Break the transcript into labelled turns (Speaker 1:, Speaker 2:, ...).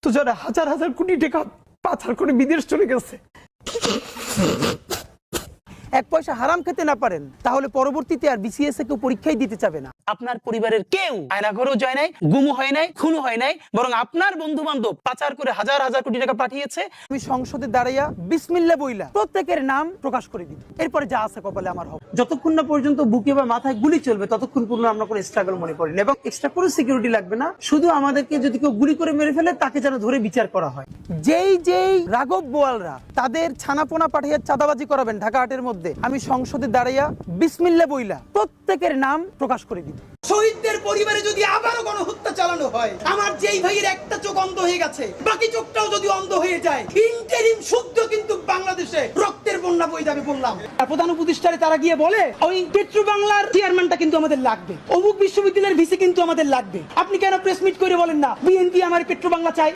Speaker 1: তো যারা হাজার হাজার কোটি টাকা পাচার করে বিদেশ চলে গেছে, এক পয়সা হারাম খেতে না পারেন, তাহলে পরবর্তীতে আর বিসিএস এ কেউ পরীক্ষাই দিতে চাবে না।
Speaker 2: আপনার পরিবারের কেউ আয়নাঘরেও যায় নাই, গুমও হয় নাই, খুনও হয় নাই, বরং আপনার বন্ধু বান্ধব পাচার করে হাজার হাজার কোটি টাকা পাঠিয়েছে।
Speaker 1: আমি সংসদে দাঁড়াইয়া বিসমিল্লাহ বইলা প্রত্যেকের নাম প্রকাশ করে দিব, এরপরে যা আছে কপালে আমার হবে। যতক্ষণ না পর্যন্ত বুকে বা মাথায় গুলি চলবে ততক্ষণ পর্যন্ত আমরা কোনো স্ট্রাগল মনে করি না, এবং এক্সট্রা কোনো সিকিউরিটি লাগবে না। শুধু আমাদেরকে যদি কেউ গুলি করে মেরে ফেলে তাকে যেন ধরে বিচার করা হয়। যেই রাঘব বোয়ালরা তাদের ছানাপোনা পাঠিয়ে চাঁদাবাজি করাবেন ঢাকা হাটের মধ্যে, আমি সংসদে দাঁড়াইয়া বিসমিল্লাহ বইলা প্রত্যেকের নাম প্রকাশ করে দিব।
Speaker 3: শহীদদের পরিবারে যদি আবারও গণহত্যা চালানো হয়, আমার যেই ভাইয়ের একটা চোখ অন্ধ হয়ে গেছে, বাকি চোখটাও যদি অন্ধ হয়ে যায়, ইন্টারিম শুদ্ধ কিন্তু বাংলাদেশে রক্তের বন্যা বয়ে যাবে বললাম। আর প্রধান উপদেষ্টারে তারা গিয়ে বলে, ওই পেট্রো বাংলার চেয়ারম্যানটা কিন্তু আমাদের লাগবে, অমুক বিশ্ববিদ্যালয়ের ভিসি কিন্তু আমাদের লাগবে। আপনি কেন প্রেস মিট করে বলেন না বিএনপি আমার পেট্রো বাংলা চাই?